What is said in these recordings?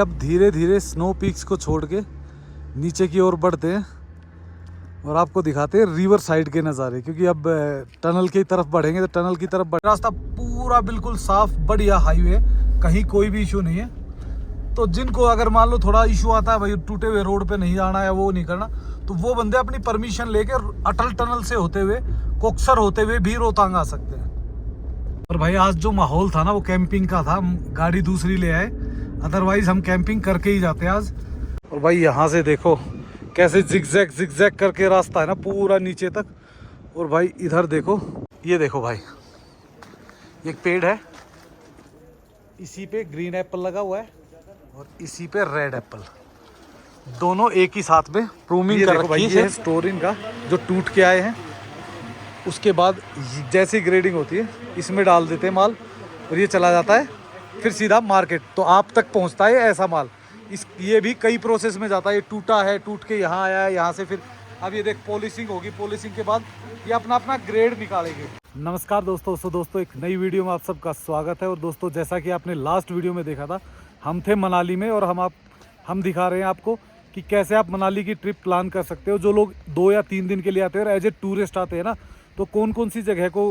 अब धीरे धीरे स्नो पीक्स को छोड़ के नीचे की ओर बढ़ते हैं और आपको दिखाते हैं रिवर साइड के नज़ारे, क्योंकि अब टनल की तरफ बढ़ेंगे तो टनल की तरफ रास्ता पूरा बिल्कुल साफ बढ़िया हाईवे, कहीं कोई भी इशू नहीं है। तो जिनको अगर मान लो थोड़ा इशू आता है भाई टूटे हुए रोड पे नहीं जाना है, वो नहीं करना, तो वो बंदे अपनी परमिशन लेके अटल टनल से होते हुए कोक्सर होते हुए भी रोहतांग आ सकते हैं। और भाई आज जो माहौल था ना वो कैंपिंग का था, हम गाड़ी दूसरी ले आए, अदरवाइज हम कैंपिंग करके ही जाते आज। और भाई यहाँ से देखो कैसे जिगजैग जिगजैग करके रास्ता है ना पूरा नीचे तक। और भाई इधर देखो, ये देखो भाई एक पेड़ है, इसी पे ग्रीन एप्पल लगा हुआ है और इसी पे रेड एप्पल, दोनों एक ही साथ में प्रूमिंग कर रखी है। स्टोर इनका जो टूट के आए हैं, उसके बाद जैसी ग्रेडिंग होती है इसमें डाल देते हैं माल और ये चला जाता है फिर सीधा मार्केट, तो आप तक पहुंचता है ऐसा माल। ये भी कई प्रोसेस में जाता है, ये टूटा है, टूट के यहाँ आया है, यहाँ से फिर अब ये देख पॉलिशिंग होगी, पॉलिशिंग के बाद ये अपना अपना ग्रेड निकालेंगे। नमस्कार दोस्तों, एक नई वीडियो में आप सबका स्वागत है। और दोस्तों जैसा कि आपने लास्ट वीडियो में देखा था, हम थे मनाली में और हम दिखा रहे हैं आपको कि कैसे आप मनाली की ट्रिप प्लान कर सकते हो। जो लोग 2 या 3 दिन के लिए आते हैं और एज ए टूरिस्ट आते हैं ना, तो कौन कौन सी जगह को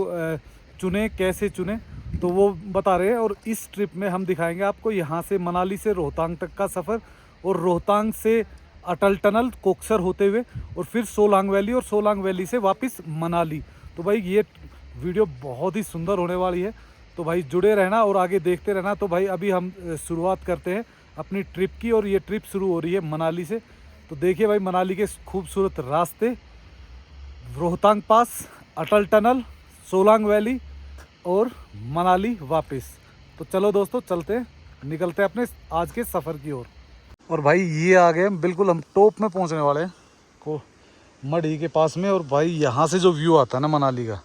चुने, कैसे चुने, तो वो बता रहे हैं। और इस ट्रिप में हम दिखाएंगे आपको यहाँ से मनाली से रोहतांग तक का सफ़र, और रोहतांग से अटल टनल कोक्सर होते हुए और फिर सोलांग वैली, और सोलांग वैली से वापस मनाली। तो भाई ये वीडियो बहुत ही सुंदर होने वाली है, तो भाई जुड़े रहना और आगे देखते रहना। तो भाई अभी हम शुरुआत करते हैं अपनी ट्रिप की, और ये ट्रिप शुरू हो रही है मनाली से। तो देखिए भाई मनाली के खूबसूरत रास्ते, रोहतांग पास, अटल टनल, सोलांग वैली और मनाली वापस। तो चलो दोस्तों चलते हैं, निकलते हैं अपने आज के सफ़र की ओर। और भाई ये आ गए बिल्कुल, हम टॉप में पहुंचने वाले हैं को मढ़ी के पास में। और भाई यहाँ से जो व्यू आता है ना मनाली का,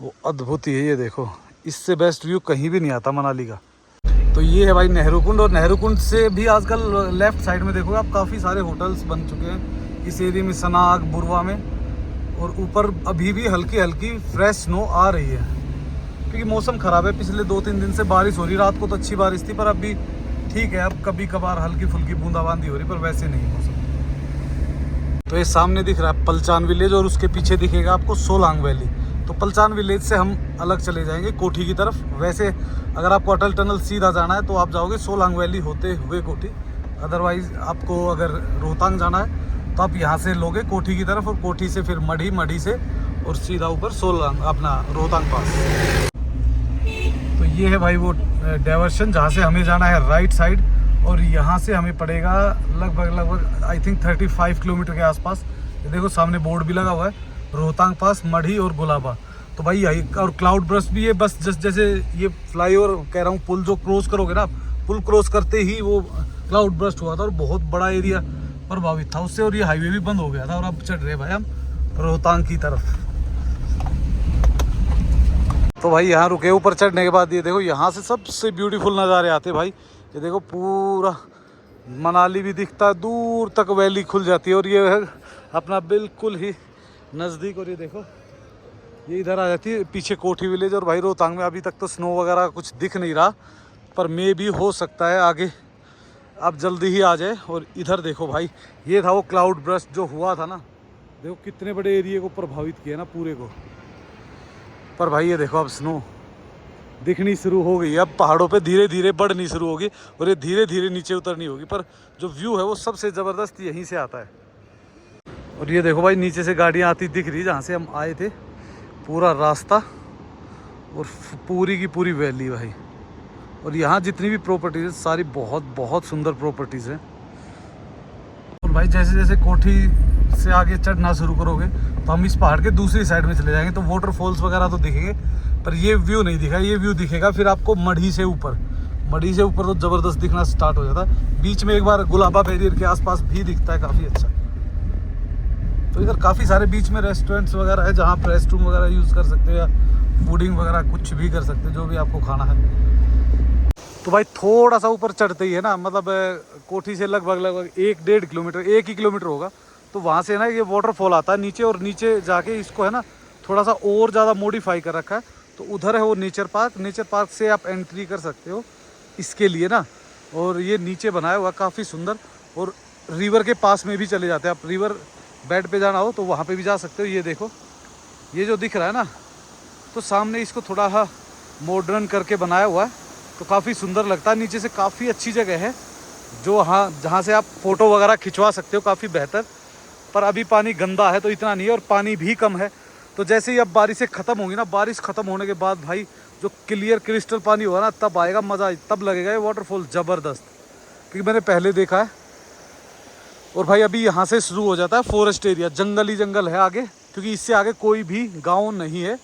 वो अद्भुत ही है। ये देखो, इससे बेस्ट व्यू कहीं भी नहीं आता मनाली का। तो ये है भाई नेहरू कुंड, और नेहरू कुंड से भी आजकल लेफ्ट साइड में देखोगे आप काफ़ी सारे होटल्स बन चुके हैं इस एरिया में, सनाग, बुरवा में। और ऊपर अभी भी हल्की हल्की फ्रेश स्नो आ रही है, क्योंकि मौसम ख़राब है। पिछले 2-3 दिन से बारिश हो रही, रात को तो अच्छी बारिश थी, पर अभी ठीक है, अब कभी कभार हल्की फुल्की बूंदाबांदी हो रही, पर वैसे नहीं मौसम। तो ये सामने दिख रहा है पलचान विलेज, और उसके पीछे दिखेगा आपको सोलांग वैली। तो पलचान विलेज से हम अलग चले जाएंगे कोठी की तरफ। वैसे अगर आपको अटल टनल सीधा जाना है तो आप जाओगे सोलांग वैली होते हुए कोठी, अदरवाइज़ आपको अगर रोहतांग जाना है तो आप यहाँ से लोगे कोठी की तरफ, और कोठी से फिर मढ़ी, मढ़ी से और सीधा ऊपर सोलांग अपना रोहतांग पास। तो ये है भाई वो डाइवर्शन जहाँ से हमें जाना है राइट साइड, और यहाँ से हमें पड़ेगा लगभग आई थिंक 35 किलोमीटर के आसपास। ये देखो सामने बोर्ड भी लगा हुआ है, रोहतांग पास, मढ़ी और गुलाबा। तो भाई यही, और क्लाउड ब्रस्ट भी है, बस जैसे ये फ्लाईओवर कह रहा हूँ, पुल जो क्रॉस करोगे ना, पुल क्रॉस करते ही वो क्लाउड ब्रस्ट हुआ था और बहुत बड़ा एरिया प्रभावित था उससे, और ये हाईवे भी बंद हो गया था। और अब चढ़ रहे भाई हम रोहतांग की तरफ। तो भाई यहाँ रुके, ऊपर चढ़ने के बाद ये देखो यहाँ से सबसे ब्यूटीफुल नज़ारे आते भाई। ये देखो पूरा मनाली भी दिखता है, दूर तक वैली खुल जाती है, और ये है अपना बिल्कुल ही नज़दीक। और ये देखो ये इधर आ जाती है पीछे कोठी विलेज। और भाई रोहतांग में अभी तक तो स्नो वगैरह कुछ दिख नहीं रहा, पर मे भी हो सकता है आगे अब जल्दी ही आ जाए। और इधर देखो भाई, ये था वो क्लाउड ब्रस्ट जो हुआ था ना, देखो कितने बड़े एरिया को प्रभावित किया ना पूरे को। पर भाई ये देखो अब स्नो दिखनी शुरू हो गई, अब पहाड़ों पे धीरे धीरे बढ़नी शुरू होगी, और ये धीरे धीरे नीचे उतरनी होगी। पर जो व्यू है वो सबसे ज़बरदस्त यहीं से आता है। और ये देखो भाई नीचे से गाड़ियाँ आती दिख रही, जहाँ से हम आए थे, पूरा रास्ता और पूरी की पूरी वैली भाई। और यहाँ जितनी भी प्रॉपर्टीज़ है सारी बहुत बहुत सुंदर प्रॉपर्टीज़ हैं। और भाई जैसे जैसे कोठी से आगे चढ़ना शुरू करोगे तो हम इस पहाड़ के दूसरी साइड में चले जाएंगे, तो वाटरफॉल्स वगैरह तो दिखेंगे, पर ये व्यू नहीं दिखा। ये व्यू दिखेगा फिर आपको मढ़ी से ऊपर। मढ़ी से ऊपर तो ज़बरदस्त दिखना स्टार्ट हो जाता है। बीच में एक बार गुलाबा बैरियर के आसपास भी दिखता है काफ़ी अच्छा। तो इधर काफ़ी सारे बीच में रेस्टोरेंट्स वगैरह है, जहाँ आप रेस्ट रूम वगैरह यूज़ कर सकते हो, या फूडिंग वगैरह कुछ भी कर सकते हो, जो भी आपको खाना है। तो भाई थोड़ा सा ऊपर चढ़ते ही है ना, मतलब कोठी से लगभग 1-1.5 किलोमीटर, 1 ही किलोमीटर होगा, तो वहाँ से ना ये वाटरफॉल आता है नीचे। और नीचे जाके इसको है ना थोड़ा सा और ज़्यादा मॉडिफाई कर रखा है। तो उधर है वो नेचर पार्क, नेचर पार्क से आप एंट्री कर सकते हो इसके लिए ना। और ये नीचे बनाया हुआ काफ़ी सुंदर, और रिवर के पास में भी चले जाते हैं आप। रिवर बेड पे जाना हो तो वहाँ पे भी जा सकते हो। ये देखो, ये जो दिख रहा है ना, तो सामने इसको थोड़ा सा मॉडर्न करके बनाया हुआ है, तो काफ़ी सुंदर लगता है। नीचे से काफ़ी अच्छी जगह है, जो जहाँ से आप फ़ोटो वगैरह खिंचवा सकते हो, काफ़ी बेहतर। पर अभी पानी गंदा है तो इतना नहीं है, और पानी भी कम है। तो जैसे ही अब बारिशें ख़त्म होंगी ना, बारिश ख़त्म होने के बाद भाई जो क्लियर क्रिस्टल पानी होगा ना, तब आएगा मज़ा, तब लगेगा ये वाटरफॉल ज़बरदस्त, क्योंकि मैंने पहले देखा है। और भाई अभी यहाँ से शुरू हो जाता है फॉरेस्ट एरिया, जंगल ही जंगल है आगे, क्योंकि इससे आगे कोई भी गाँव नहीं है।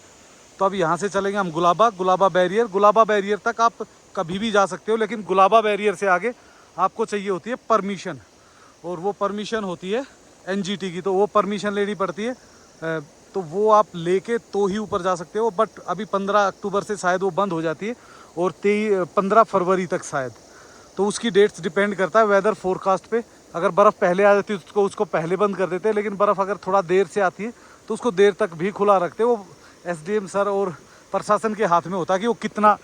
तो अब यहाँ से चलेंगे हम गुलाबा बैरियर तक आप कभी भी जा सकते हो, लेकिन गुलाबा बैरियर से आगे आपको चाहिए होती है परमिशन, और वो परमिशन होती है NGT की, तो वो परमिशन लेनी पड़ती है। तो वो आप लेके तो ही ऊपर जा सकते हो। बट अभी 15 अक्टूबर से शायद वो बंद हो जाती है, और 15 फरवरी तक शायद। तो उसकी डेट्स डिपेंड करता है वेदर फोरकास्ट पे। अगर बर्फ़ पहले आ जाती है तो उसको पहले बंद कर देते हैं, लेकिन बर्फ़ अगर थोड़ा देर से आती है तो उसको देर तक भी खुला रखते हैं। वो SDM सर और प्रशासन के हाथ में होता है कि वो कितना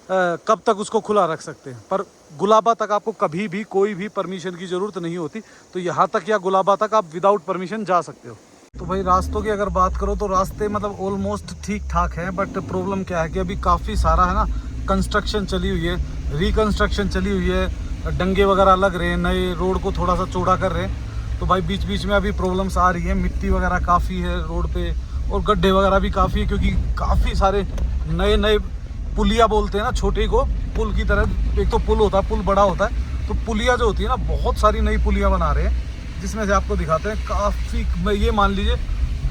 कब तक उसको खुला रख सकते हैं। पर गुलाबा तक आपको कभी भी कोई भी परमिशन की ज़रूरत नहीं होती, तो यहाँ तक या गुलाबा तक आप विदाउट परमिशन जा सकते हो। तो भाई रास्तों की अगर बात करो तो रास्ते मतलब ऑलमोस्ट ठीक ठाक है, बट प्रॉब्लम क्या है कि अभी काफ़ी सारा है ना कंस्ट्रक्शन चली हुई है, रिकन्स्ट्रक्शन चली हुई है, डंगे वगैरह लग रहे हैं, नए रोड को थोड़ा सा चौड़ा कर रहे हैं। तो भाई बीच बीच में अभी प्रॉब्लम्स आ रही है, मिट्टी वगैरह काफ़ी है रोड पे, और गड्ढे वगैरह भी काफ़ी है, क्योंकि काफ़ी सारे नए पुलिया बोलते हैं ना, छोटे को पुल की तरह। एक तो पुल होता है, पुल बड़ा होता है, तो पुलिया जो होती है ना, बहुत सारी नई पुलिया बना रहे हैं, जिसमें से आपको दिखाते हैं काफ़ी। ये मान लीजिए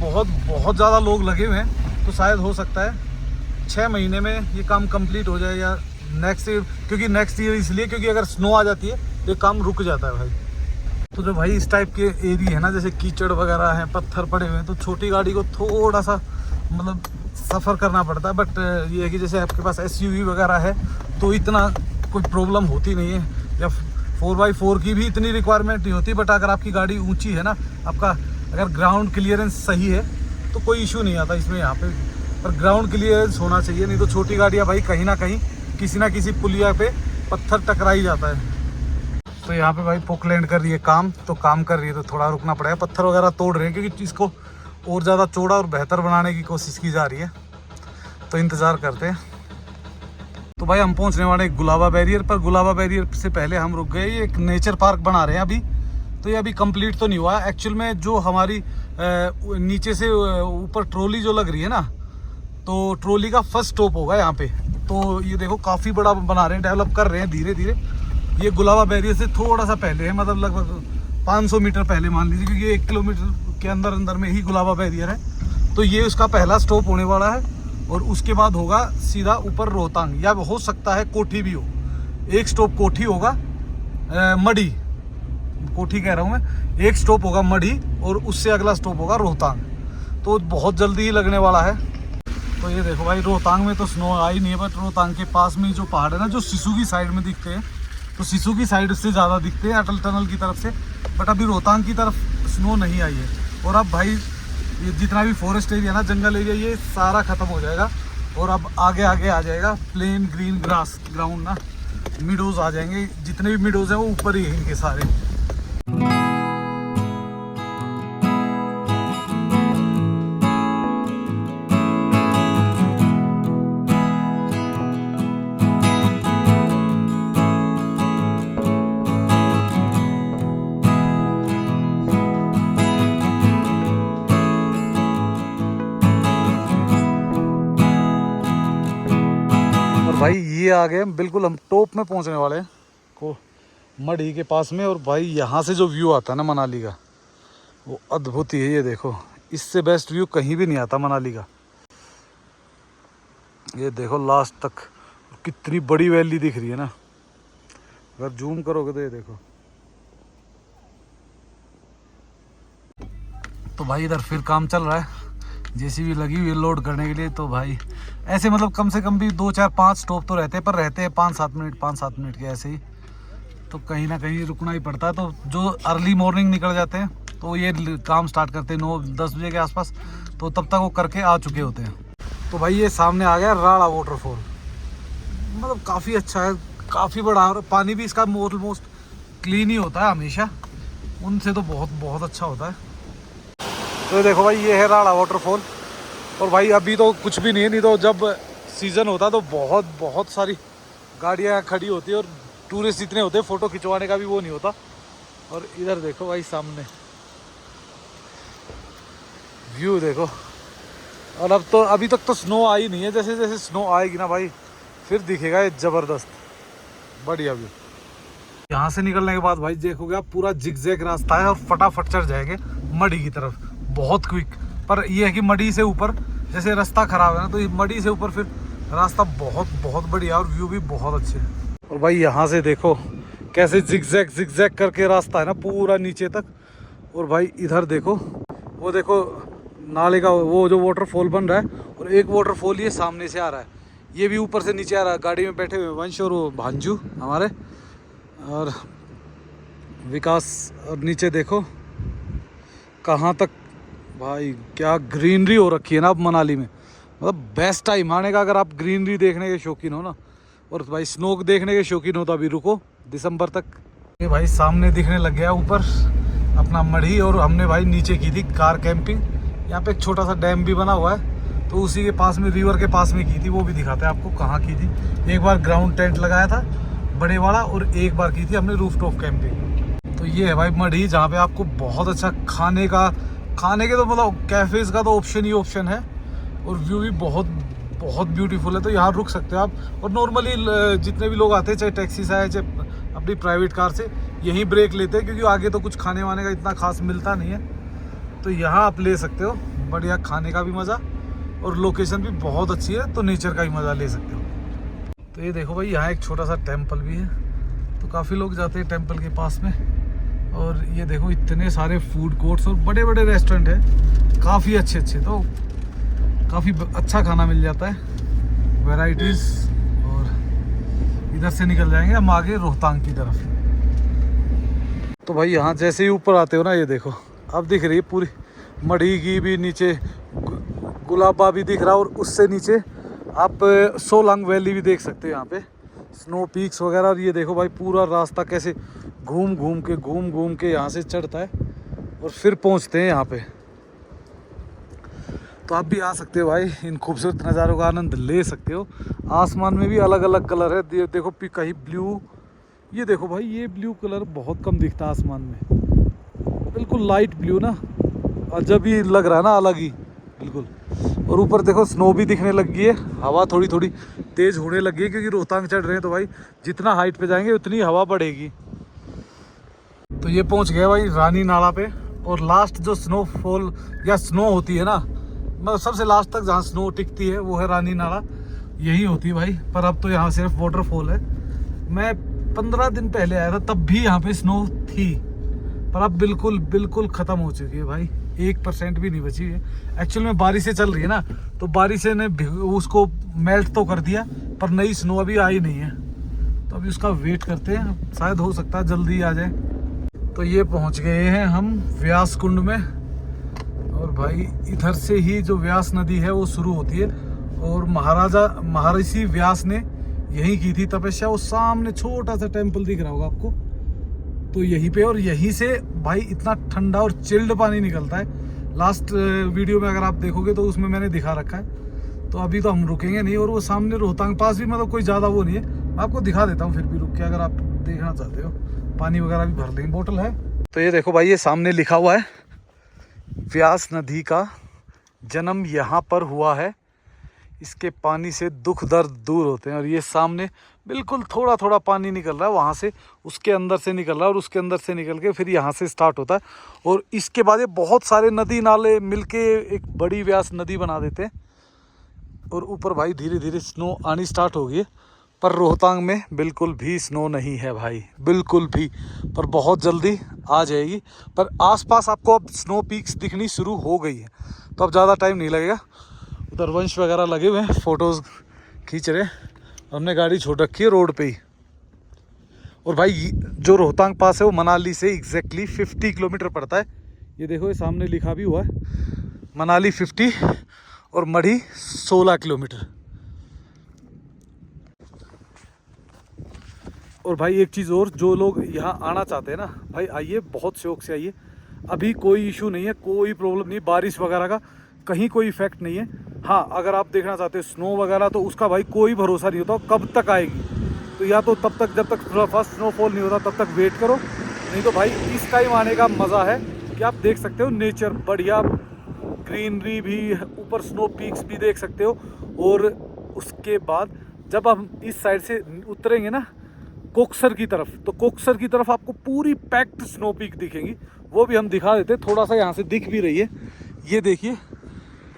बहुत ज़्यादा लोग लगे हुए हैं, तो शायद हो सकता है 6 महीने में ये काम कंप्लीट हो जाए, या नेक्स्ट ईयर। क्योंकि नेक्स्ट ईयर इसलिए क्योंकि अगर स्नो आ जाती है तो ये काम रुक जाता है भाई। तो जो भाई इस टाइप के एरिया है ना, जैसे कीचड़ वगैरह है, पत्थर पड़े हुए हैं, तो छोटी गाड़ी को थोड़ा सा मतलब सफ़र करना पड़ता है। बट ये है कि जैसे आपके पास SUV वगैरह है तो इतना कोई प्रॉब्लम होती नहीं है, या 4x4 की भी इतनी रिक्वायरमेंट नहीं होती। बट अगर आपकी गाड़ी ऊंची है ना, आपका अगर ग्राउंड क्लियरेंस सही है तो कोई इशू नहीं आता इसमें यहाँ पे। पर ग्राउंड क्लियरेंस होना चाहिए, नहीं तो छोटी गाड़ियाँ भाई कहीं ना कहीं किसी ना किसी पुलिया पे पत्थर टकरा ही जाता है। तो यहाँ पे भाई पोकलैंड कर रही है काम, तो काम कर रही है तो थोड़ा रुकना पड़ेगा। पत्थर वगैरह तोड़ रहे हैं, क्योंकि इसको और ज़्यादा चौड़ा और बेहतर बनाने की कोशिश की जा रही है, तो इंतज़ार करते हैं। तो भाई हम पहुंचने वाले हैं गुलाबा बैरियर पर। गुलाबा बैरियर से पहले हम रुक गए, ये एक नेचर पार्क बना रहे हैं अभी, तो ये अभी कंप्लीट तो नहीं हुआ एक्चुअल में। जो हमारी नीचे से ऊपर ट्रॉली जो लग रही है ना, तो ट्रॉली का फर्स्ट स्टॉप होगा यहाँ पे। तो ये देखो काफ़ी बड़ा बना रहे हैं, डेवलप कर रहे हैं धीरे धीरे। ये गुलाबा बैरियर से थोड़ा सा पहले है, मतलब लगभग 500 मीटर पहले मान लीजिए, क्योंकि 1 किलोमीटर के अंदर में ही गुलाबा बैरियर है। तो ये उसका पहला स्टॉप होने वाला है, और उसके बाद होगा सीधा ऊपर रोहतांग, या हो सकता है कोठी भी हो। एक स्टॉप कोठी होगा, मढ़ी, कोठी कह रहा हूँ मैं, एक स्टॉप होगा मढ़ी, और उससे अगला स्टॉप होगा रोहतांग। तो बहुत जल्दी ही लगने वाला है। तो ये देखो भाई, रोहतांग में तो स्नो आई नहीं है, बट रोहतांग के पास में जो पहाड़ है ना, जो सिसु की साइड में दिखते हैं, तो सिसु की साइड से ज़्यादा दिखते हैं अटल टनल की तरफ से। बट अभी रोहतांग की तरफ स्नो नहीं आई है। और अब भाई ये जितना भी फॉरेस्ट एरिया ना, जंगल एरिया, ये सारा ख़त्म हो जाएगा, और अब आगे आगे आ जाएगा प्लेन ग्रीन ग्रास ग्राउंड ना, मिडोज़ आ जाएंगे। जितने भी मिडोज़ हैं वो ऊपर ही हैं इनके सारे। भाई ये आ गए बिल्कुल, हम टॉप में पहुंचने वाले हैं को मढ़ी के पास में। और भाई यहाँ से जो व्यू आता है ना मनाली का, वो अद्भुत ही है। ये देखो, इससे बेस्ट व्यू कहीं भी नहीं आता मनाली का। ये देखो लास्ट तक कितनी बड़ी वैली दिख रही है ना, अगर जूम करोगे तो ये देखो। तो भाई इधर फिर काम चल रहा है, JCB लगी हुई है लोड करने के लिए। तो भाई ऐसे मतलब कम से कम भी 2 4 5 स्टॉप तो रहते हैं, पर रहते हैं 5-7 मिनट के ऐसे ही। तो कहीं ना कहीं रुकना ही पड़ता है। तो जो अर्ली मॉर्निंग निकल जाते हैं तो ये काम स्टार्ट करते हैं 9-10 बजे के आसपास, तो तब तक वो करके आ चुके होते हैं। तो भाई ये सामने आ गया राड़ा वाटरफॉल, मतलब काफ़ी अच्छा है। काफ़ी बड़ा है और पानी भी इसका ऑलमोस्ट क्लीन ही होता है हमेशा, उनसे तो बहुत बहुत अच्छा होता है। तो ये देखो भाई, ये है राड़ा वाटरफॉल। और भाई अभी तो कुछ भी नहीं है, नहीं तो जब सीज़न होता तो बहुत बहुत सारी गाड़ियाँ खड़ी होती है और टूरिस्ट इतने होते हैं, फ़ोटो खिंचवाने का भी वो नहीं होता। और इधर देखो भाई सामने व्यू देखो। और अब तो अभी तक तो स्नो आई नहीं है, जैसे जैसे स्नो आएगी ना भाई फिर दिखेगा ये ज़बरदस्त बढ़िया व्यू। यहाँ से निकलने के बाद भाई देखोगे आप पूरा जिगजैग रास्ता है और फटाफट चढ़ जाएंगे मड़ी की तरफ, बहुत क्विक। पर ये है कि मड़ी से ऊपर जैसे रास्ता ख़राब है ना, तो मड़ी से ऊपर फिर रास्ता बहुत बहुत बढ़िया और व्यू भी बहुत अच्छे है। और भाई यहाँ से देखो कैसे जिगजैग जिगजैग करके रास्ता है ना पूरा नीचे तक। और भाई इधर देखो, वो देखो नाले का वो जो वाटरफॉल बन रहा है, और एक वाटरफॉल ये सामने से आ रहा है, ये भी ऊपर से नीचे आ रहा है। गाड़ी में बैठे हुए वंश और वो भांजू हमारे और विकास। और नीचे देखो कहाँ तक भाई क्या ग्रीनरी हो रखी है ना अब मनाली में, मतलब बेस्ट टाइम आने का अगर आप ग्रीनरी देखने के शौकीन हो ना, और भाई स्नो देखने के शौकीन हो तो अभी रुको दिसंबर तक। ये भाई सामने दिखने लग गया ऊपर अपना मढ़ी। और हमने भाई नीचे की थी कार कैंपिंग, यहाँ पे एक छोटा सा डैम भी बना हुआ है, तो उसी के पास में रिवर के पास में की थी, वो भी दिखाते हैं आपको कहाँ की थी। एक बार ग्राउंड टेंट लगाया था बड़े वाला, और एक बार की थी हमने रूफटॉप कैंपिंग। तो ये है भाई मढ़ी, जहाँ पे आपको बहुत अच्छा खाने के तो मतलब कैफ़ेज़ का तो ऑप्शन ही ऑप्शन है, और व्यू भी बहुत बहुत ब्यूटीफुल है। तो यहाँ रुक सकते हो आप। और नॉर्मली जितने भी लोग आते हैं, चाहे टैक्सी से आए चाहे अपनी प्राइवेट कार से, यहीं ब्रेक लेते हैं, क्योंकि आगे तो कुछ खाने वाने का इतना खास मिलता नहीं है। तो यहाँ आप ले सकते हो बढ़िया खाने का भी मज़ा, और लोकेशन भी बहुत अच्छी है, तो नेचर का भी मज़ा ले सकते हो। तो ये देखो भाई यहाँ एक छोटा सा टेम्पल भी है, तो काफ़ी लोग जाते हैं टेम्पल के पास में। और ये देखो इतने सारे फूड कोर्ट्स और बड़े बड़े रेस्टोरेंट हैं, काफ़ी अच्छे, तो काफ़ी अच्छा खाना मिल जाता है, वैराइटीज़। और इधर से निकल जाएंगे हम आगे रोहतांग की तरफ। तो भाई यहाँ जैसे ही ऊपर आते हो ना, ये देखो अब दिख रही है पूरी मढ़ी की भी, नीचे गुलाबा भी दिख रहा है, और उससे नीचे आप सोलांग वैली भी देख सकते हो, यहाँ पे स्नो पीक्स वगैरह। और ये देखो भाई पूरा रास्ता कैसे घूम घूम के यहाँ से चढ़ता है और फिर पहुँचते हैं यहाँ पे। तो आप भी आ सकते हो भाई, इन खूबसूरत नज़ारों का आनंद ले सकते हो। आसमान में भी अलग अलग कलर है, देखो कहीं ब्लू, ये देखो भाई ये ब्लू कलर बहुत कम दिखता है आसमान में, बिल्कुल लाइट ब्लू ना, अजब ही लग रहा है ना, अलग ही बिल्कुल। और ऊपर देखो स्नो भी दिखने लग गई है, हवा थोड़ी थोड़ी तेज़ होने लगी है, क्योंकि रोहतांग चढ़ रहे हैं तो भाई जितना हाइट पे जाएंगे उतनी हवा बढ़ेगी। तो ये पहुंच गया भाई रानी नाला पे। और लास्ट जो स्नोफॉल या स्नो होती है ना, मतलब सबसे लास्ट तक जहाँ स्नो टिकती है वो है रानी नाला, यही होती है भाई। पर अब तो यहाँ सिर्फ वाटरफॉल है। मैं 15 दिन पहले आया था, तब भी यहाँ पे स्नो थी, पर अब बिल्कुल ख़त्म हो चुकी है भाई, 1% भी नहीं बची है। एक्चुअल में बारिशें चल रही है ना, तो बारिशें ने उसको मेल्ट तो कर दिया, पर नई स्नो अभी आई नहीं है, तो अभी उसका वेट करते हैं, शायद हो सकता है जल्दी आ जाए। तो ये पहुंच गए हैं हम व्यास कुंड में। और भाई इधर से ही जो व्यास नदी है वो शुरू होती है, और महर्षि व्यास ने यहीं की थी तपस्या। वो सामने छोटा सा टेम्पल दिख रहा होगा आपको, तो यहीं पे, और यहीं से भाई इतना ठंडा और चिल्ड पानी निकलता है। लास्ट वीडियो में अगर आप देखोगे तो उसमें मैंने दिखा रखा है। तो अभी तो हम रुकेंगे नहीं, और वो सामने रोहतांग पास भी मतलब कोई ज़्यादा वो नहीं है, मैं आपको दिखा देता हूँ फिर भी रुक के, अगर आप देखना चाहते हो। पानी वगैरह भी भर लेंगे, बोतल है। तो ये देखो भाई ये सामने लिखा हुआ है व्यास नदी का जन्म यहाँ पर हुआ है, इसके पानी से दुख दर्द दूर होते हैं। और ये सामने बिल्कुल थोड़ा थोड़ा पानी निकल रहा है, वहाँ से उसके अंदर से निकल रहा है, और उसके अंदर से निकल के फिर यहाँ से स्टार्ट होता है। और इसके बाद ये बहुत सारे नदी नाले मिलके एक बड़ी व्यास नदी बना देते हैं। और ऊपर भाई धीरे धीरे स्नो आनी स्टार्ट हो गई है, पर रोहतांग में बिल्कुल भी स्नो नहीं है भाई, बिल्कुल भी, पर बहुत जल्दी आ जाएगी। पर आसपास आपको अब स्नो पीक्स दिखनी शुरू हो गई है, तो अब ज़्यादा टाइम नहीं लगेगा। उधर वंश वगैरह लगे हुए हैं, फ़ोटोज़ खींच रहे हैं, हमने गाड़ी छोड़ रखी है रोड पे ही। और भाई जो रोहतांग पास है वो मनाली से एग्जैक्टली 50 किलोमीटर पड़ता है। ये देखो ये सामने लिखा भी हुआ है, मनाली 50 और मढ़ी 16 किलोमीटर। और भाई एक चीज़ और, जो लोग यहाँ आना चाहते हैं ना भाई, आइए, बहुत शौक से आइए। अभी कोई इशू नहीं है, कोई प्रॉब्लम नहीं, बारिश वगैरह का कहीं कोई इफेक्ट नहीं है। हाँ, अगर आप देखना चाहते हो स्नो वगैरह, तो उसका भाई कोई भरोसा नहीं होता कब तक आएगी। तो या तो तब तक, जब तक फर्स्ट स्नोफॉल नहीं होता तब तक वेट करो, नहीं तो भाई इस टाइम आने का मज़ा है कि आप देख सकते हो नेचर बढ़िया, ग्रीनरी भी, ऊपर स्नो पीक्स भी देख सकते हो। और उसके बाद जब हम इस साइड से उतरेंगे ना कोक्सर की तरफ, तो कोक्सर की तरफ आपको पूरी पैक्ड स्नो पीक दिखेंगी, वो भी हम दिखा देते हैं। थोड़ा सा यहाँ से दिख भी रही है, ये देखिए,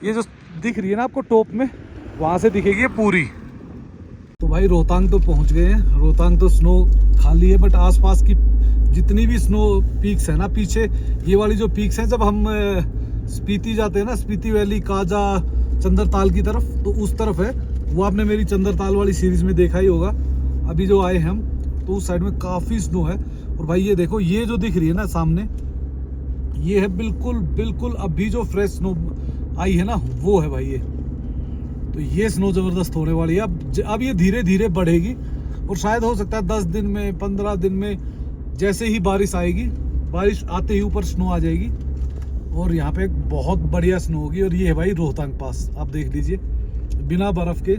ये जो दिख रही है ना आपको टॉप में, वहाँ से दिखेगी ये पूरी। तो भाई रोहतांग तो पहुँच गए हैं। रोहतांग तो स्नो खाली है, बट आसपास की जितनी भी स्नो पीक्स है ना, पीछे ये वाली जो पीक्स हैं, जब हम स्पीति जाते हैं ना, स्पीति वैली, काजा, चंद्रताल की तरफ, तो उस तरफ है वो। आपने मेरी चंद्रताल वाली सीरीज में देखा ही होगा। अभी जो आए हैं हम, तो उस साइड में काफ़ी स्नो है। और भाई ये देखो, ये जो दिख रही है ना सामने, ये है बिल्कुल बिल्कुल अभी जो फ्रेश स्नो आई है ना, वो है भाई ये। तो ये स्नो ज़बरदस्त होने वाली है। अब ये धीरे धीरे बढ़ेगी, और शायद हो सकता है 10 दिन में, 15 दिन में, जैसे ही बारिश आएगी, बारिश आते ही ऊपर स्नो आ जाएगी, और यहाँ पे बहुत बढ़िया स्नो होगी। और ये है भाई रोहतांग पास, आप देख लीजिए, बिना बर्फ़ के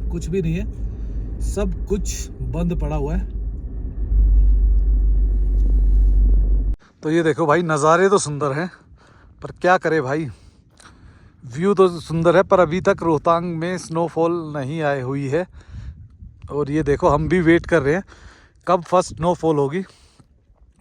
कुछ भी नहीं है, सब कुछ बंद पड़ा हुआ है। तो ये देखो भाई, नज़ारे तो सुंदर हैं, पर क्या करे भाई, व्यू तो सुंदर है, पर अभी तक रोहतांग में स्नोफॉल नहीं आई हुई है। और ये देखो, हम भी वेट कर रहे हैं कब फर्स्ट स्नोफॉल होगी,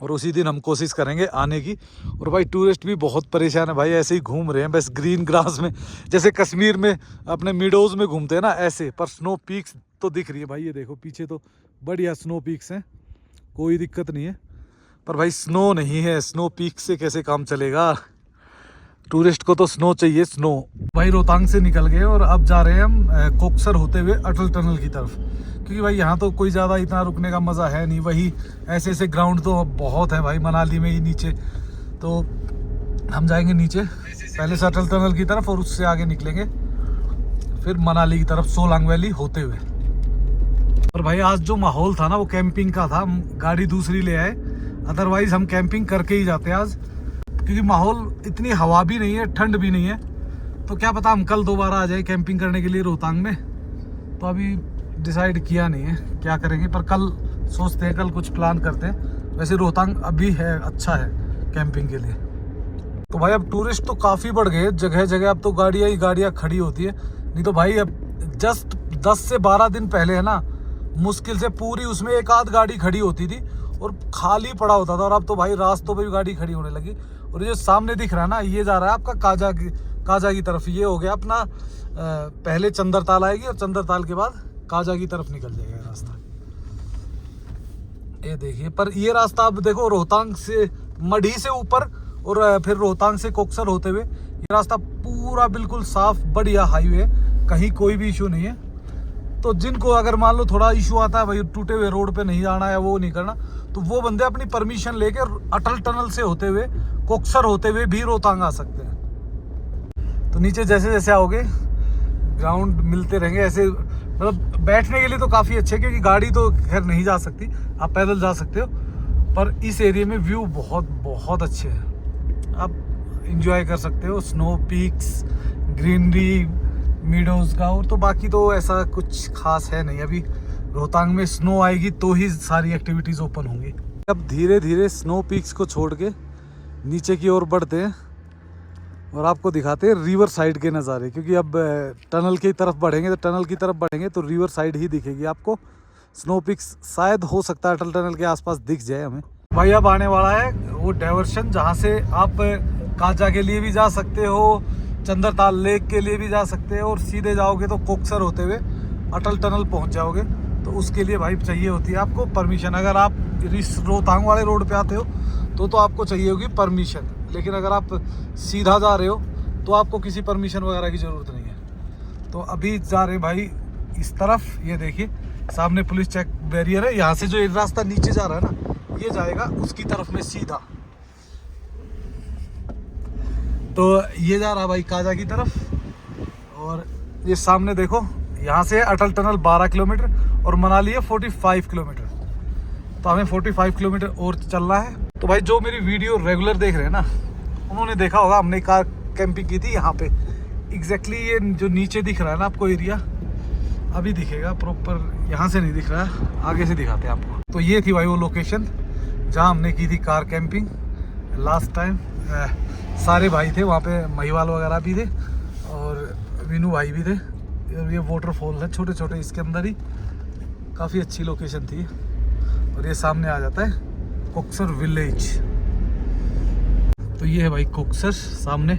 और उसी दिन हम कोशिश करेंगे आने की। और भाई टूरिस्ट भी बहुत परेशान है भाई, ऐसे ही घूम रहे हैं बस ग्रीन ग्रास में, जैसे कश्मीर में अपने मीडोज़ में घूमते हैं ना, ऐसे। पर स्नो पीक्स तो दिख रही है भाई, ये देखो पीछे तो बढ़िया स्नो पीक्स हैं, कोई दिक्कत नहीं है। पर भाई स्नो नहीं है, स्नो पीक से कैसे काम चलेगा, टूरिस्ट को तो स्नो चाहिए, स्नो। भाई रोहतांग से निकल गए और अब जा रहे हैं हम कोक्सर होते हुए अटल टनल की तरफ, क्योंकि भाई यहाँ तो कोई ज़्यादा इतना रुकने का मज़ा है नहीं। वही ऐसे ऐसे ग्राउंड तो बहुत है भाई मनाली में ही नीचे, तो हम जाएंगे नीचे पहले से अटल टनल की तरफ, और उससे आगे निकलेंगे फिर मनाली की तरफ सोलांग वैली होते हुए। और भाई आज जो माहौल था ना, वो कैंपिंग का था, हम गाड़ी दूसरी ले आए, अदरवाइज़ हम कैंपिंग करके ही जाते आज, क्योंकि माहौल इतनी हवा भी नहीं है, ठंड भी नहीं है, तो क्या पता हम कल दोबारा आ जाए कैंपिंग करने के लिए रोहतांग में। तो अभी डिसाइड किया नहीं है क्या करेंगे, पर कल सोचते हैं, कल कुछ प्लान करते हैं। वैसे रोहतांग अभी है, अच्छा है कैंपिंग के लिए। तो भाई अब टूरिस्ट तो काफ़ी बढ़ गए, जगह जगह अब तो गाड़ियाँ ही गाड़ियाँ खड़ी होती है। नहीं तो भाई अब जस्ट 10 से 12 दिन पहले है ना, मुश्किल से पूरी उसमें एक आध गाड़ी खड़ी होती थी और खाली पड़ा होता था, और अब तो भाई रास्तों पे भी गाड़ी खड़ी होने लगी। और ये सामने दिख रहा है ना, ये जा रहा है आपका काजा की तरफ। ये हो गया अपना पहले चंद्रताल आएगी, और चंद्रताल के बाद काजा की तरफ निकल जाएगा रास्ता, ये देखिए। पर ये रास्ता अब देखो, रोहतांग से मढ़ी से ऊपर और फिर रोहतांग से कोक्सर होते हुए, ये रास्ता पूरा बिल्कुल साफ बढ़िया हाईवे, कहीं कोई भी इशू नहीं है। तो जिनको अगर मान लो थोड़ा इशू आता है भाई, टूटे हुए रोड पे नहीं जाना है, वो नहीं करना, तो वो बंदे अपनी परमिशन लेके अटल टनल से होते हुए, कोक्सर होते हुए भी रोहतांग आ सकते हैं। तो नीचे जैसे जैसे आओगे ग्राउंड मिलते रहेंगे ऐसे, मतलब बैठने के लिए तो काफ़ी अच्छे, क्योंकि गाड़ी तो खैर नहीं जा सकती, आप पैदल जा सकते हो, पर इस एरिया में व्यू बहुत बहुत अच्छे हैं, आप इंजॉय कर सकते हो स्नो पीक्स, ग्रीनरी, मीडोज़ का। और तो बाकी तो ऐसा कुछ खास है नहीं, अभी रोहतांग में स्नो आएगी तो ही सारी एक्टिविटीज़ ओपन होंगी। अब धीरे धीरे स्नो पीक्स को छोड़ के नीचे की ओर बढ़ते हैं, और आपको दिखाते हैं रिवर साइड के नज़ारे, क्योंकि अब टनल की तरफ बढ़ेंगे, तो टनल की तरफ बढ़ेंगे तो रिवर साइड ही दिखेगी आपको। स्नो पिक्स शायद हो सकता है अटल टनल के आसपास दिख जाए हमें। भाई अब आने वाला है वो डाइवर्शन, जहाँ से आप काजा के लिए भी जा सकते हो, चंद्रताल लेक के लिए भी जा सकते हो, और सीधे जाओगे तो कोक्सर होते हुए अटल टनल पहुँच जाओगे। तो उसके लिए भाई चाहिए होती है आपको परमिशन। अगर आप रोहतांग वाले रोड पे आते हो तो आपको चाहिए होगी परमिशन, लेकिन अगर आप सीधा जा रहे हो तो आपको किसी परमिशन वगैरह की ज़रूरत नहीं है। तो अभी जा रहे हैं भाई इस तरफ, ये देखिए सामने पुलिस चेक बैरियर है, यहाँ से जो एक रास्ता नीचे जा रहा है ना, ये जाएगा उसकी तरफ में सीधा। तो ये जा रहा है भाई काजा की तरफ, और ये सामने देखो, यहाँ से अटल टनल 12 किलोमीटर और मनाली है 45 किलोमीटर। तो हमें 45 किलोमीटर और चलना है। तो भाई जो मेरी वीडियो रेगुलर देख रहे हैं ना, उन्होंने देखा होगा हमने कार कैंपिंग की थी यहाँ पे। एग्जैक्टली ये जो नीचे दिख रहा है ना आपको एरिया, अभी दिखेगा प्रॉपर, यहाँ से नहीं दिख रहा है, आगे से दिखाते हैं आपको। तो ये थी भाई वो लोकेशन जहाँ हमने की थी कार कैंपिंग लास्ट टाइम। सारे भाई थे वहाँ पे, महिवाल वगैरह भी थे और वीनू भाई भी थे। और ये वाटरफॉल है छोटे छोटे इसके अंदर ही, काफ़ी अच्छी लोकेशन थी। और ये सामने आ जाता है कोक्सर विलेज। तो ये है भाई कोक्सर सामने।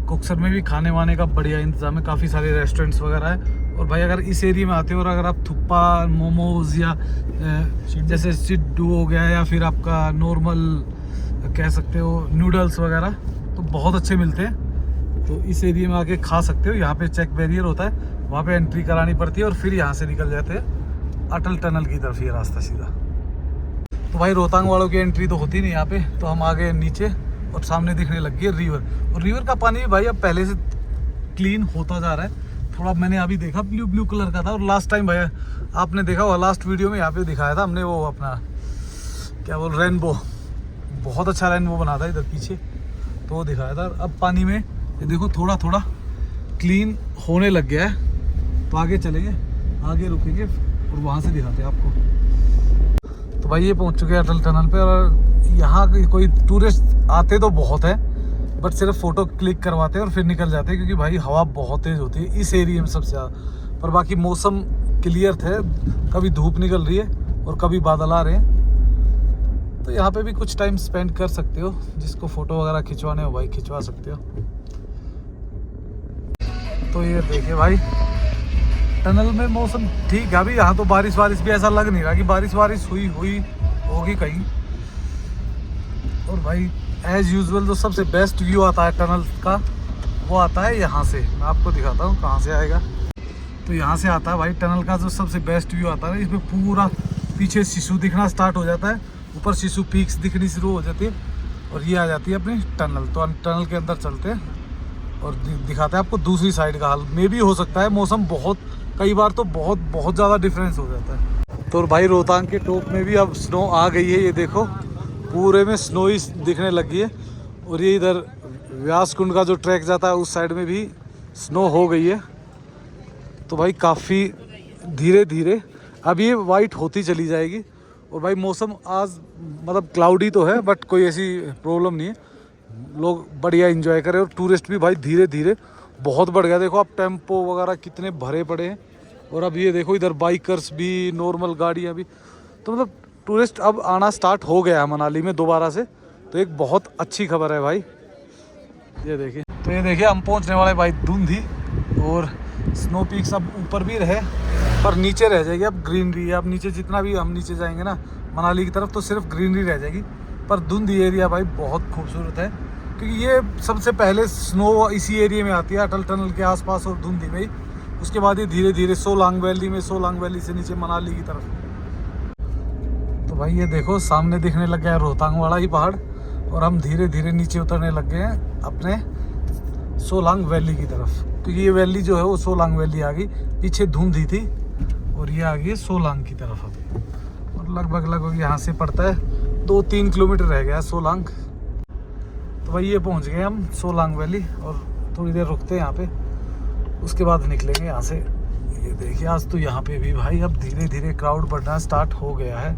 कोक्सर में भी खाने वाने का बढ़िया इंतजाम है, काफ़ी सारे रेस्टोरेंट्स वगैरह है। और भाई अगर इस एरिया में आते हो और अगर आप थुप्पा, मोमोज या जैसे सिड्डू हो गया या फिर आपका नॉर्मल कह सकते हो नूडल्स वगैरह, तो बहुत अच्छे मिलते हैं। तो इस एरिया में आके खा सकते हो। यहाँ पे चेक बैरियर होता है, वहाँ पे एंट्री करानी पड़ती है और फिर यहाँ से निकल जाते हैं अटल टनल की तरफ, ये रास्ता सीधा। तो भाई रोहतांग वालों की एंट्री तो होती नहीं यहाँ पे, तो हम आ गए नीचे और सामने दिखने लग गई है रिवर। और रिवर का पानी भी भाई अब पहले से क्लीन होता जा रहा है थोड़ा। मैंने अभी देखा ब्लू ब्लू कलर का था, और लास्ट टाइम भाई आपने देखा होगा लास्ट वीडियो में यहाँ पे दिखाया था हमने, वो अपना क्या बोल रेनबो, बहुत अच्छा रेनबो बना था इधर पीछे, तो वो दिखाया था। अब पानी में ये देखो थोड़ा थोड़ा क्लीन होने लग गया है। तो आगे चलेंगे, आगे रुकेंगे और वहाँ से दिखाते हैं आपको। तो भाई ये पहुँच चुके हैं अटल टनल पे। और यहाँ कोई टूरिस्ट आते तो बहुत है, बट सिर्फ फ़ोटो क्लिक करवाते हैं और फिर निकल जाते हैं, क्योंकि भाई हवा बहुत तेज़ होती है इस एरिया में सबसे ज़्यादा। पर बाकी मौसम क्लियर थे, कभी धूप निकल रही है और कभी बादल आ रहे हैं। तो यहाँ पे भी कुछ टाइम स्पेंड कर सकते हो, जिसको फ़ोटो वगैरह खिंचवाने हो भाई खिंचवा सकते हो। तो ये देखिए भाई टनल में मौसम ठीक है अभी। यहाँ तो बारिश भी ऐसा लग नहीं रहा कि बारिश हुई होगी कहीं। और भाई एज यूजुअल जो सबसे बेस्ट व्यू आता है टनल का, वो आता है यहाँ से। मैं आपको दिखाता हूँ कहाँ से आएगा। तो यहाँ से आता है भाई टनल का जो सबसे बेस्ट व्यू आता है। इसमें पूरा पीछे शिशु दिखना स्टार्ट हो जाता है, ऊपर शिशु पीक्स दिखनी शुरू हो जाती है, और ये आ जाती है अपनी टनल। तो टनल के अंदर चलते हैं और दिखाते हैं आपको दूसरी साइड का हाल। मे भी हो सकता है मौसम बहुत, कई बार तो बहुत ज़्यादा डिफरेंस हो जाता है। तो भाई रोहतांग के टॉप में भी अब स्नो आ गई है, ये देखो पूरे में स्नो ही दिखने लगी है। और ये इधर व्यास कुंड का जो ट्रैक जाता है उस साइड में भी स्नो हो गई है। तो भाई काफ़ी धीरे धीरे अब ये वाइट होती चली जाएगी। और भाई मौसम आज मतलब क्लाउडी तो है, बट कोई ऐसी प्रॉब्लम नहीं है, लोग बढ़िया एंजॉय करें। और टूरिस्ट भी भाई धीरे धीरे बहुत बढ़ गया। देखो अब टेम्पो वगैरह कितने भरे पड़े हैं। और अब ये देखो इधर बाइकर्स भी, नॉर्मल गाड़ियाँ भी, तो मतलब टूरिस्ट अब आना स्टार्ट हो गया है मनाली में दोबारा से। तो एक बहुत अच्छी खबर है भाई, ये देखिए। तो ये देखिए हम पहुंचने वाले भाई धुंधी, और स्नो पीक्स अब ऊपर भी रहे पर नीचे रह जाएगी अब ग्रीनरी। अब नीचे जितना भी हम नीचे जाएंगे ना मनाली की तरफ, तो सिर्फ ग्रीनरी रह जाएगी। पर धुंधी एरिया भाई बहुत खूबसूरत है, क्योंकि ये सबसे पहले स्नो इसी एरिया में आती है, अटल टनल के आसपास और धुंधी में ही। उसके बाद ये धीरे धीरे सोलांग वैली में, सोलांग वैली से नीचे मनाली की तरफ। तो भाई ये देखो सामने दिखने लग गया है रोहतांग वाला ही पहाड़, और हम धीरे धीरे नीचे उतरने लग गए हैं अपने सोलांग वैली की तरफ। क्योंकि ये वैली जो है वो सोलांग वैली आ गई, पीछे धुंधी थी और ये आ गई सोलांग की तरफ अब। और लगभग यहाँ से पड़ता है 2-3 किलोमीटर रह गया है सोलांग। तो भाई ये पहुँच गए हम सोलांग वैली, और थोड़ी देर रुकते हैं यहाँ पे, उसके बाद निकलेंगे यहाँ से। ये देखिए आज तो यहाँ पे भी भाई अब धीरे धीरे क्राउड बढ़ना स्टार्ट हो गया है।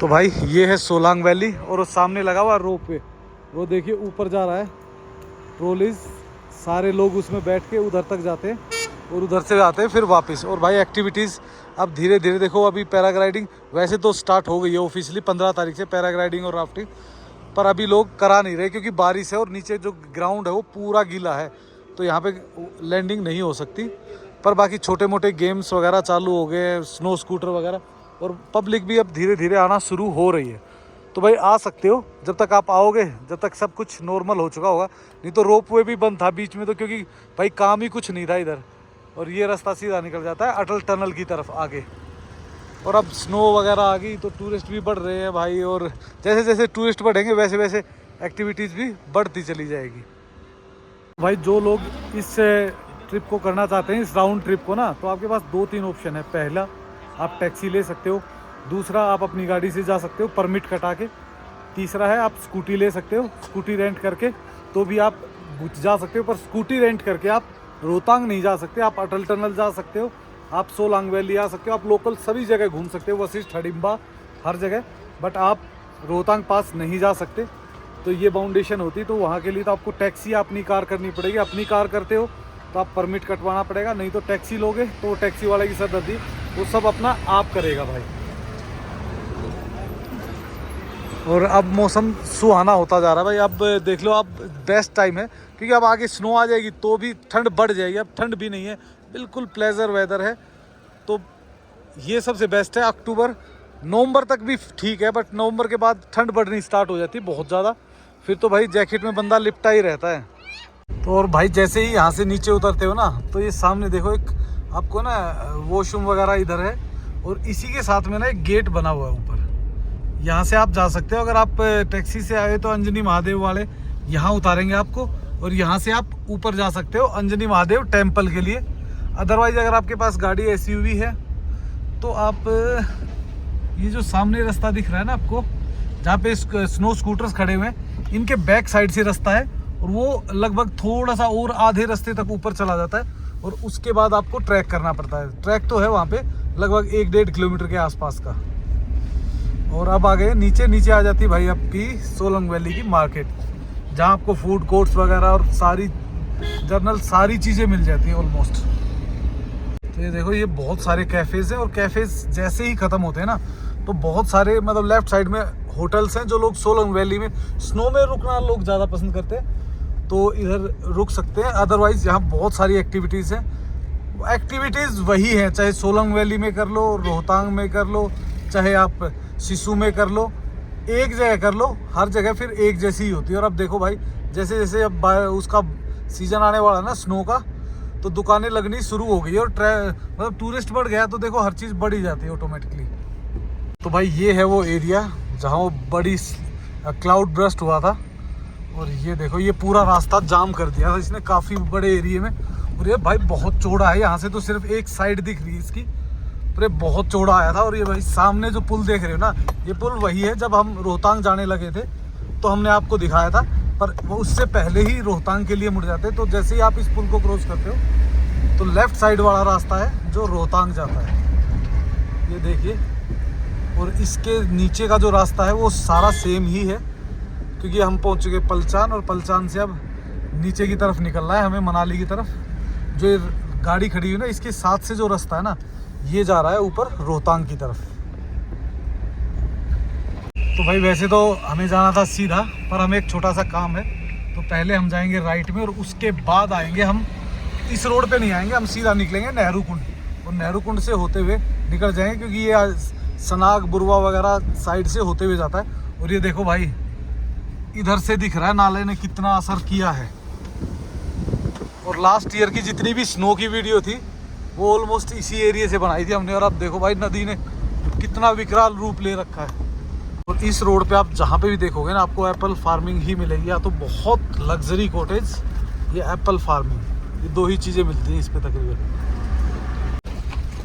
तो भाई ये है सोलांग वैली, और वो सामने लगा हुआ रोप वे, वो देखिए ऊपर जा रहा है ट्रॉलीज। सारे लोग उसमें बैठ के उधर तक जाते हैं और उधर से आते हैं फिर वापस। और भाई एक्टिविटीज़ अब धीरे धीरे देखो, अभी पैराग्लाइडिंग वैसे तो स्टार्ट हो गई है ऑफिशियली 15 तारीख से, पैराग्लाइडिंग और राफ्टिंग, पर अभी लोग करा नहीं रहे क्योंकि बारिश है और नीचे जो ग्राउंड है वो पूरा गीला है, तो यहाँ पे लैंडिंग नहीं हो सकती। पर बाकी छोटे मोटे गेम्स वगैरह चालू हो गए, स्नो स्कूटर वगैरह, और पब्लिक भी अब धीरे धीरे आना शुरू हो रही है। तो भाई आ सकते हो जब तक आप आओगे, जब तक सब कुछ नॉर्मल हो चुका होगा। नहीं तो रोप वे भी बंद था बीच में, तो क्योंकि भाई काम ही कुछ नहीं था इधर। और ये रास्ता सीधा निकल जाता है अटल टनल की तरफ आगे। और अब स्नो वगैरह आ गई तो टूरिस्ट भी बढ़ रहे हैं भाई, और जैसे जैसे टूरिस्ट बढ़ेंगे वैसे वैसे एक्टिविटीज़ भी बढ़ती चली जाएगी। भाई जो लोग इस ट्रिप को करना चाहते हैं, इस राउंड ट्रिप को ना, तो आपके पास 2-3 ऑप्शन है। पहला, आप टैक्सी ले सकते हो। दूसरा, आप अपनी गाड़ी से जा सकते हो परमिट कटा के। तीसरा है आप स्कूटी ले सकते हो, स्कूटी रेंट करके तो भी आप जा सकते हो। पर स्कूटी रेंट करके आप रोहतांग नहीं जा सकते। आप अटल टनल जा सकते हो, आप सोलांग वैली आ सकते हो, आप लोकल सभी जगह घूम सकते हो, वशिष्ठ, हडिम्बा, हर जगह। बट आप रोहतांग पास नहीं जा सकते। तो ये बाउंडेशन होती, तो वहाँ के लिए तो आपको टैक्सी अपनी कार करनी पड़ेगी। अपनी कार करते हो तो आप परमिट कटवाना पड़ेगा, नहीं तो टैक्सी लोगे तो टैक्सी वाले की सरदर्दी, वो सब अपना आप करेगा भाई। और अब मौसम सुहाना होता जा रहा है भाई। अब देख लो, अब बेस्ट टाइम है, क्योंकि अब आगे स्नो आ जाएगी तो भी ठंड बढ़ जाएगी। अब ठंड भी नहीं है, बिल्कुल प्लेजर वेदर है। तो ये सबसे बेस्ट है। अक्टूबर नवंबर तक भी ठीक है, बट नवंबर के बाद ठंड बढ़नी स्टार्ट हो जाती है बहुत ज़्यादा। फिर तो भाई जैकेट में बंदा लिपटा ही रहता है। तो और भाई जैसे ही यहाँ से नीचे उतरते हो ना, तो ये सामने देखो एक आपको ना वॉशरूम वगैरह इधर है, और इसी के साथ में ना एक गेट बना हुआ है ऊपर। यहाँ से आप जा सकते हो। अगर आप टैक्सी से आए तो अंजनी महादेव वाले यहाँ उतारेंगे आपको, और यहाँ से आप ऊपर जा सकते हो अंजनी महादेव टेम्पल के लिए। अदरवाइज अगर आपके पास गाड़ी एसयूवी है तो आप ये जो सामने रास्ता दिख रहा है ना आपको, जहाँ पे स्नो स्कूटर्स खड़े हुए हैं, इनके बैक साइड से रास्ता है, और वो लगभग थोड़ा सा और आधे रास्ते तक ऊपर चला जाता है, और उसके बाद आपको ट्रैक करना पड़ता है। ट्रैक तो है वहाँ पे लगभग 1-1.5 किलोमीटर के आसपास का। और अब आ गए नीचे। नीचे आ जाती है भाई आपकी सोलंग वैली की मार्केट, जहाँ आपको फूड कोर्ट्स वगैरह और सारी जनरल सारी चीज़ें मिल जाती हैं ऑलमोस्ट। तो ये देखो, ये बहुत सारे कैफ़ेज़ हैं, और कैफ़ेज़ जैसे ही ख़त्म होते हैं ना, तो बहुत सारे मतलब लेफ़्ट साइड में होटल्स हैं। जो लोग सोलंग वैली में स्नो में रुकना लोग ज़्यादा पसंद करते हैं, तो इधर रुक सकते हैं। अदरवाइज़ यहाँ बहुत सारी एक्टिविटीज़ हैं। एक्टिविटीज़ वही हैं, चाहे सोलंग वैली में कर लो, रोहतांग में कर लो, चाहे आप सिसु में कर लो, एक जगह कर लो, हर जगह फिर एक जैसी ही होती है। और अब देखो भाई, जैसे जैसे अब उसका सीज़न आने वाला है ना स्नो का, तो दुकानें लगनी शुरू हो गई, और मतलब टूरिस्ट बढ़ गया, तो देखो हर चीज़ बढ़ ही जाती है ऑटोमेटिकली। तो भाई ये है वो एरिया जहाँ वो बड़ी क्लाउड बर्स्ट हुआ था, और ये देखो ये पूरा रास्ता जाम कर दिया था इसने काफ़ी बड़े एरिया में। और ये भाई बहुत चौड़ा है, यहाँ से तो सिर्फ एक साइड दिख रही है इसकी, पर ये बहुत चौड़ा आया था। और ये भाई सामने जो पुल देख रहे हो ना, ये पुल वही है जब हम रोहतांग जाने लगे थे तो हमने आपको दिखाया था, पर वो उससे पहले ही रोहतांग के लिए मुड़ जाते। तो जैसे ही आप इस पुल को क्रॉस करते हो तो लेफ़्ट साइड वाला रास्ता है जो रोहतांग जाता है, ये देखिए। और इसके नीचे का जो रास्ता है वो सारा सेम ही है, क्योंकि हम पहुंच चुके पलचान, और पलचान से अब नीचे की तरफ निकलना है हमें, मनाली की तरफ। जो ये गाड़ी खड़ी हुई ना, इसके साथ से जो रास्ता है ना, ये जा रहा है ऊपर रोहतांग की तरफ। तो भाई वैसे तो हमें जाना था सीधा, पर हमें एक छोटा सा काम है, तो पहले हम जाएंगे राइट में, और उसके बाद आएंगे हम इस रोड पे नहीं आएंगे, हम सीधा निकलेंगे नेहरू कुंड, और नेहरू कुंड से होते हुए निकल जाएंगे, क्योंकि ये सनाग बुरवा वगैरह साइड से होते हुए जाता है। और ये देखो भाई, इधर से दिख रहा है नाले ने कितना असर किया है। और लास्ट ईयर की जितनी भी स्नो की वीडियो थी वो ऑलमोस्ट इसी एरिया से बनाई थी हमने। और अब देखो भाई नदी ने कितना विकराल रूप ले रखा है। और इस रोड पे आप जहाँ पे भी देखोगे ना, आपको एप्पल फार्मिंग ही मिलेगी, या तो बहुत लग्जरी कॉटेज, या एप्पल फार्मिंग, ये दो ही चीज़ें मिलती हैं इस पे तकरीबन।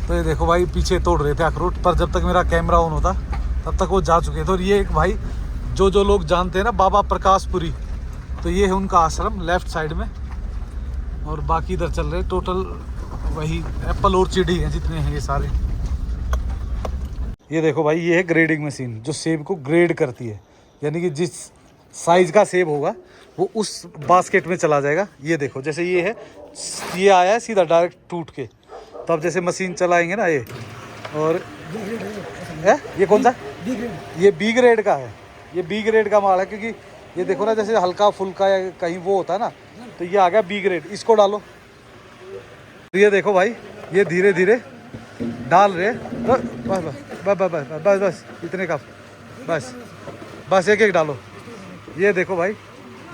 तो ये देखो भाई पीछे तोड़ रहे थे अखरोट, पर जब तक मेरा कैमरा ऑन होता तब तक वो जा चुके थे। और ये एक भाई जो लोग जानते हैं ना, बाबा प्रकाशपुरी, तो ये है उनका आश्रम लेफ़्ट साइड में। और बाकी इधर चल रहे टोटल वही एप्पल ऑर्चिड ही हैं जितने हैं ये सारे। ये देखो भाई, ये है ग्रेडिंग मशीन जो सेब को ग्रेड करती है, यानी कि जिस साइज़ का सेब होगा वो उस बास्केट में चला जाएगा। ये देखो जैसे ये है, ये आया है सीधा डायरेक्ट टूट के, तो अब जैसे मशीन चलाएंगे ना ये, और है ये कौन सा, ये बी ग्रेड का है, ये बी ग्रेड का माल है। क्योंकि ये देखो ना, जैसे हल्का फुल्का या कहीं वो होता है ना, तो ये आ गया बी ग्रेड, इसको डालो। तो ये देखो भाई, ये धीरे धीरे डाल रहे, बस बस बस बस बस बस बस इतने का, बस बस एक एक डालो। ये देखो भाई,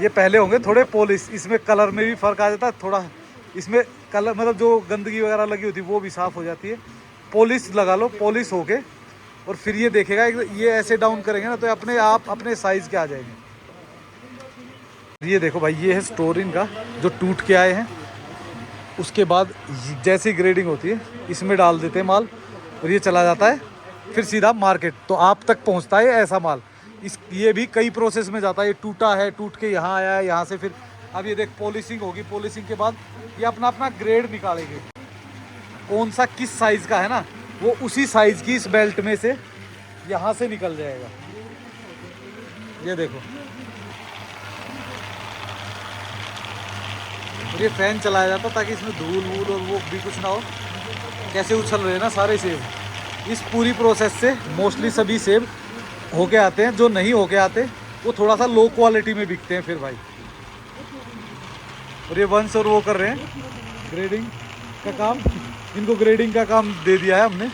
ये पहले होंगे थोड़े पॉलिश, इसमें कलर में भी फ़र्क आ जाता है थोड़ा, इसमें कलर मतलब जो गंदगी वगैरह लगी होती है वो भी साफ़ हो जाती है। पॉलिश लगा लो, पॉलिश होके, और फिर ये देखेगा, ये ऐसे डाउन करेंगे ना तो अपने आप अपने साइज़ के आ जाएंगे। ये देखो भाई, ये है स्टोरिन का जो टूट के आए हैं। उसके बाद जैसी ग्रेडिंग होती है इसमें डाल देते हैं माल, और ये चला जाता है फिर सीधा मार्केट, तो आप तक पहुंचता है ऐसा माल। ये भी कई प्रोसेस में जाता है। ये टूटा है, टूट के यहाँ आया है, यहाँ से फिर अब ये देख पॉलिशिंग होगी, पॉलिशिंग के बाद ये अपना अपना ग्रेड निकालेंगे, कौन सा किस साइज़ का है ना, वो उसी साइज़ की इस बेल्ट में से यहाँ से निकल जाएगा। ये देखो, और ये फैन चलाया जाता ताकि इसमें धूल वूल और वो भी कुछ ना हो। कैसे उछल रहे हैं ना सारे सेब। इस पूरी प्रोसेस से मोस्टली सभी सेब होके आते हैं, जो नहीं होके आते वो थोड़ा सा लो क्वालिटी में बिकते हैं फिर भाई। और ये वंश और वो कर रहे हैं ग्रेडिंग का काम, इनको ग्रेडिंग का काम दे दिया है हमने।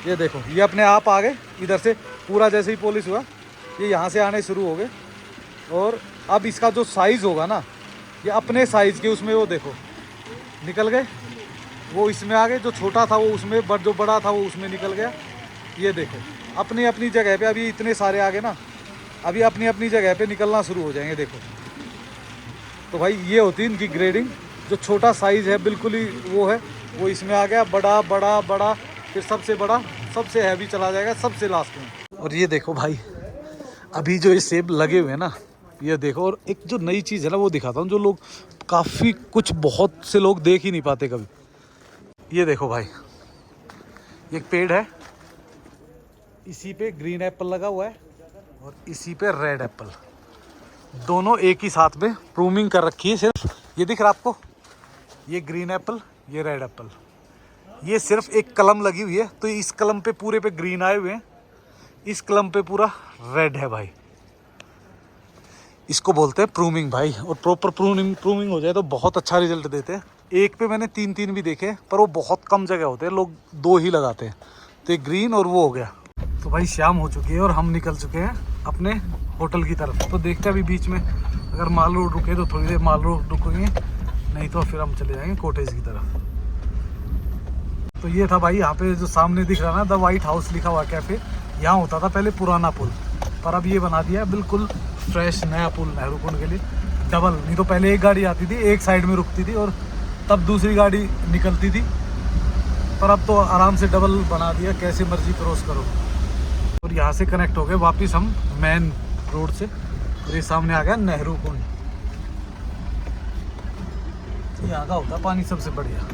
ये देखो, ये अपने आप आ गए इधर से, पूरा जैसे ही पॉलिश हुआ ये यहाँ से आने शुरू हो गए। और अब इसका जो साइज़ होगा ना, ये अपने साइज़ के उसमें वो देखो निकल गए, वो इसमें आ गए, जो छोटा था वो उसमें, जो बड़ा था वो उसमें निकल गया। ये देखो अपनी अपनी जगह पे अभी इतने सारे आ गए ना, अभी अपनी अपनी जगह पे निकलना शुरू हो जाएंगे। देखो तो भाई ये होती है इनकी ग्रेडिंग। जो छोटा साइज़ है बिल्कुल ही वो है, वो इसमें आ गया, बड़ा बड़ा बड़ा, फिर सबसे बड़ा, सबसे हैवी चला जाएगा सबसे लास्ट में। और ये देखो भाई, अभी जो ये सेब लगे हुए हैं ना, ये देखो। और एक जो नई चीज़ है ना वो दिखाता हूँ, जो लोग काफ़ी कुछ बहुत से लोग देख ही नहीं पाते कभी। ये देखो भाई, एक पेड़ है, इसी पे ग्रीन एप्पल लगा हुआ है और इसी पे रेड एप्पल, दोनों एक ही साथ में प्रूमिंग कर रखी है। सिर्फ ये दिख रहा आपको, ये ग्रीन एप्पल, ये रेड एप्पल, ये सिर्फ एक कलम लगी हुई है, तो इस कलम पे पूरे पे ग्रीन आए हुए हैं, इस कलम पे पूरा रेड है भाई। इसको बोलते हैं प्रूमिंग भाई। और प्रॉपर प्रूमिंग हो जाए तो बहुत अच्छा रिजल्ट देते हैं। एक पे मैंने 3 भी देखे, पर वो बहुत कम जगह होते हैं, लोग 2 ही लगाते हैं। तो एक ग्रीन और वो हो गया। तो भाई शाम हो चुकी है और हम निकल चुके हैं अपने होटल की तरफ। तो देखते हैं अभी बीच में अगर माल रोड रुके तो थोड़ी देर माल रोड रुकेंगे, नहीं तो फिर हम चले जाएंगे कॉटेज की तरफ। तो ये था भाई, यहाँ पे जो सामने दिख रहा ना द वाइट हाउस लिखा हुआ कैफ़े, यहाँ होता था पहले पुराना पुल, पर अब ये बना दिया बिल्कुल फ्रेश नया पुल नेहरू कुंड के लिए, डबल। नहीं तो पहले एक गाड़ी आती थी, एक साइड में रुकती थी और तब दूसरी गाड़ी निकलती थी, पर अब तो आराम से डबल बना दिया, कैसे मर्जी क्रॉस करो। और यहाँ से कनेक्ट हो गए वापस हम मेन रोड से, और ये सामने आ गया नेहरू कुंड। यहाँ का होता पानी सबसे बढ़िया।